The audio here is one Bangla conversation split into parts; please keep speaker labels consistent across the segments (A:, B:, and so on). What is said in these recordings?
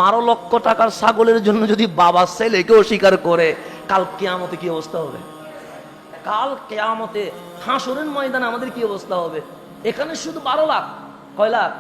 A: 12 লক্ষ টাকার ছাগলের জন্য যদি বাবা ছেলেকে অস্বীকার করে, কাল কিয়ামতে কি অবস্থা হবে? কাল কিয়ামতে হাসরের ময়দানে আমাদের কি অবস্থা হবে? এখানে শুধু 12 লাখ, কয় লাখ?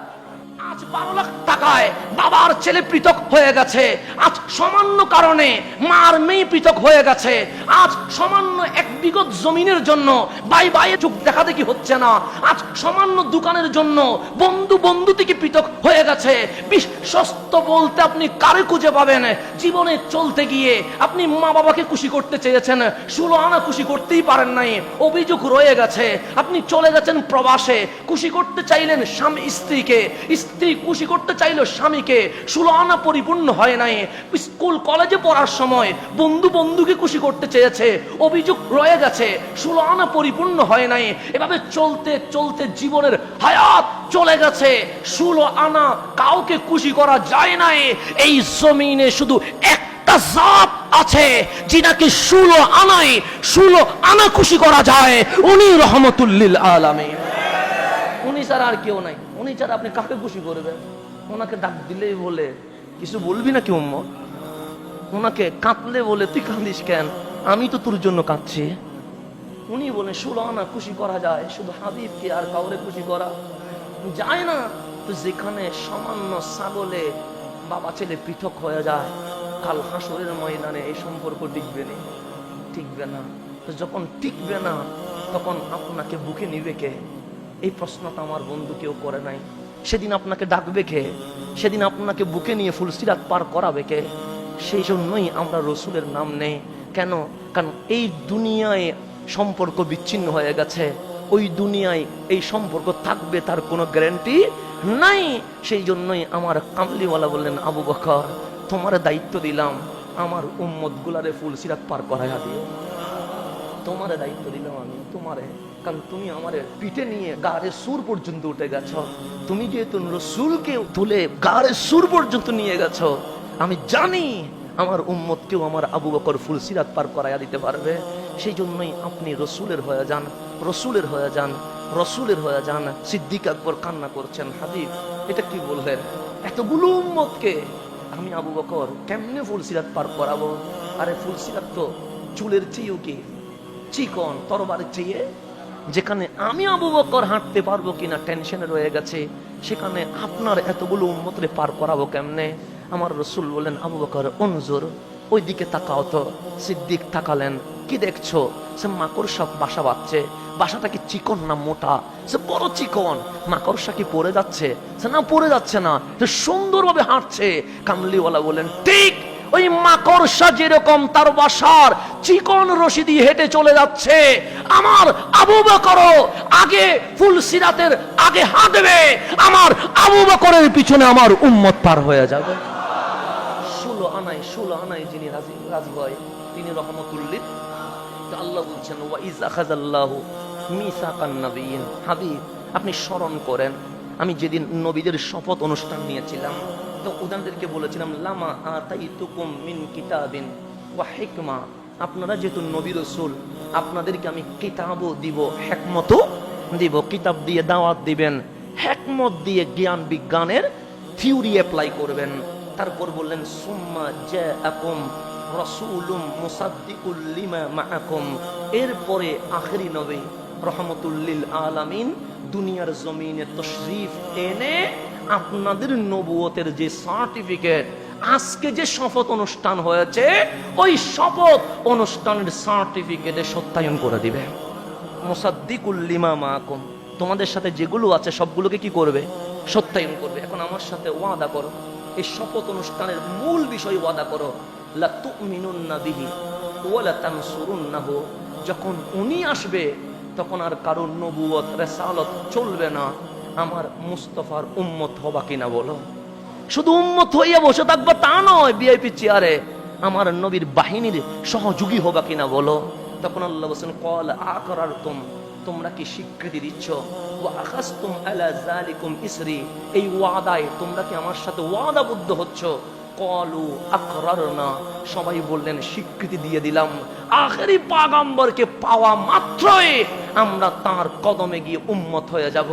A: আজ 12 লাখ টাকায় বাবার ছেলে পৃথক হয়ে গেছে, আজ সামান্য কারণে মার মেয়ে পৃথক হয়ে গেছে, আজ সামান্য 1 বিঘত জমিনের জন্য ভাই ভাইয়ে চোখ দেখা দেখি হচ্ছে না, আজ সামান্য দোকানের জন্য বন্ধু বন্ধু থেকে পৃথক হয়ে গেছে। বিশ্বস্ত বলতে আপনি কারে খুঁজে পাবেন? জীবনে চলতে গিয়ে আপনি মা বাবাকে খুশি করতে চেয়েছেন, 16 আনা খুশি করতেই পারেন নাই, অভিযোগ রয়ে গেছে। আপনি চলে গেছেন প্রবাসে, খুশি করতে চাইলেন স্বামী স্ত্রীকে, স্ত্রী খুশি করতে চাইলো স্বামীকে, 16 আনা পরিপূর্ণ হয় নাই। স্কুল কলেজে পড়ার সময় বন্ধু বন্ধুকে খুশি করতে চেয়েছে, অভিযোগ রয়ে গেছে, 16 আনা পরিপূর্ণ হয় নাই। এভাবে চলতে চলতে জীবনের হায়াত চলে গেছে, 16 আনা কাউকে খুশি করা যায় নাই। এই জমিনে শুধু একটা জাত আছে যিনাকে 16 আনায় 16 আনা খুশি করা যায়, উনি রহমতুল লিল আলামিন। উনি ছাড়া আর কেউ নাই। উনি ছাড়া আপনি কাকে খুশি করবেন? ওনাকে ডাক দিলেই বলে কিছু বলবি না কি উম্মত? ওনাকে কাঁদলে বলে তুই কাঁদিস কেন, আমি তো তোর জন্য কাঁদছি। উনি বলেন 16 আনা খুশি করা যায়, শুধু হাবিবকে, আর কাউরে খুশি করা যায় না। তো যেখানে সামান্য ছাগলে বাবা ছেলে পৃথক হয়ে যায়, কাল হাসরের ময়দানে এই সম্পর্ক টিকবে না, টিকবে না। তো যখন টিকবে না, তখন আপনাকে বুকে নিবে কে? এই প্রশ্নটা আমার বন্ধু কেউ করে নাই। সেদিন আপনাকে ডাকবে কে? সেদিন আপনাকে বুকে নিয়ে ফুলসিরাত পার করাবে কে? সেই জন্যই আমরা রসুলের নাম নেই। কেন? কারণ এই দুনিয়ায় সম্পর্ক বিচ্ছিন্ন হয়ে গেছে, ওই দুনিয়ায় এই সম্পর্ক থাকবে তার কোনো গ্যারান্টি নাই। সেই জন্যই আমার কামলিওয়ালা বললেন, আবু বকর তোমার দায়িত্ব দিলাম, আমার উম্মত গুলারে ফুলসিরাত পার করাইয়া দিও। তোমার দায়িত্ব দিলাম আমি তোমারে, কারণ তুমি আমার পিঠে নিয়ে গাড়ের সুর পর্যন্ত উঠে গেছ। তুমি যেহেতু রসুলকে তুলে গাড়ের সুর পর্যন্ত নিয়ে গেছ, আমি জানি আমার উম্মতকেও আমার আবু বকর ফুলসিরাত পার করাইয়া দিতে পারবে। সেই জন্যই আপনি রসুলের হয়ে যান, রসুলের হয়ে যান, রসুলের হয়ে যান। সিদ্দিক আকবর কান্না করছেন, হাবিব এটা কি বললেন? এতগুলো উম্মতকে আমি আবু বকর কেমনে ফুলসিরাত পার করাবো? আরে ফুলসিরাত তো চুলের চেয়েও কি চিকন, তরবারের চেয়ে। যেখানে আমি আবু বকর হাঁটতে পারবো কিনা টেনশনে রয়ে গেছে, সেখানে আপনার এতগুলো উম্মতরে পার করাবো কেমনে? আমার রসুল বলেন, আবু বকর উনজুর, ওই দিকে তাকাও তো। সিদ্দিক তাকালেন, কি দেখছো? সে মাকড়সা বাসা বাঁধছে। বাসাটা কি চিকন না মোটা? সে বড় চিকন। মাকড়সা কি পড়ে যাচ্ছে? সে না পড়ে যাচ্ছে না, সে সুন্দরভাবে হাঁটছে। কামলিওয়ালা বলেন, ঠিক ওই মাকড়সা যেরকম তার বাসার চিকন রশি দিয়ে হেঁটে চলে যাচ্ছে, আমার আবু বকরও আগে ফুলসিরাতের আগে হাঁটবে, আমার আবু বকরের পিছনে আমার উম্মত পার হয়ে যাবে। 16 আনায় যিনি রাজি হয় তিনি রহমতুল লিল। আল্লাহ বলছেন, ওয়া ইজ আখাযাল্লাহু মিসাকান নাবিয়িন। হাবিব আপনি স্মরণ করেন, আমি যেদিন নবীদের শপথ অনুষ্ঠান নিয়েছিলাম, তো ওদেরকে বলেছিলাম, লামা আতাইতুকুম মিন কিতাবিন ওয়া হিকমা, আপনারা যেহেতু নবী রাসূল, আপনাদেরকে আমি কিতাবও দিব, হিকমতও দিব। কিতাব দিয়ে দাওয়াত দিবেন, হিকমত দিয়ে জ্ঞান বিজ্ঞানের থিওরি অ্যাপ্লাই করবেন। তারপর বললেন, সুম্মা জাআকুম রাসূলুম মুসাদ্দিকুল লিমা মাআকুম। এরপরে আখেরি নবী রহমতুল লিল আলামিন দুনিয়ার জমিনে তশরিফ এনে আপনাদের নবুয়তের যে সার্টিফিকেট, আজকে যে শপথ অনুষ্ঠান হয়েছে, ওই শপথ অনুষ্ঠানের সার্টিফিকেটে সত্যায়ন করে দিবে। মুসাদ্দিকুল লিমা মাআকুম, তোমাদের সাথে যেগুলো আছে সবগুলোকে কি করবে? সত্যায়ন করবে। এখন আমার সাথে ওয়াদা করো, এই শপথ অনুষ্ঠানের মূল বিষয় ওয়াদা করো, লা তুমিনুন্না বিহি ওয়া লা তানসুরুন্নাহু। যখন উনি আসবে তখন আর কারো নবুয়ত রিসালাত চলবে না, আমার মুস্তাফার উম্মত হবা কিনা বলো? শুধু উম্মত হইয়া বসে থাকবা তা নয়, ভিআইপি চেয়ারে আমার নবীর বাহিনীর সহযোগী হবা কিনা বলো? তখন আল্লাহ বলেন, ক্বাল আকরারতুম, তোমরা কি স্বীকৃতি দিচ্ছ? ওয়া আখাযতুম আলা যালিকুম ইসরি, এই ওয়াদায় তোমরা কি আমার সাথে ওয়াদাবদ্ধ হচ্ছ? ক্বালু আকরারনা, সবাই বললেন স্বীকৃতি দিয়ে দিলাম। আখেরি পয়গম্বরকে পাওয়া মাত্রই আমরা তার কদমে গিয়ে উম্মত হয়ে যাব।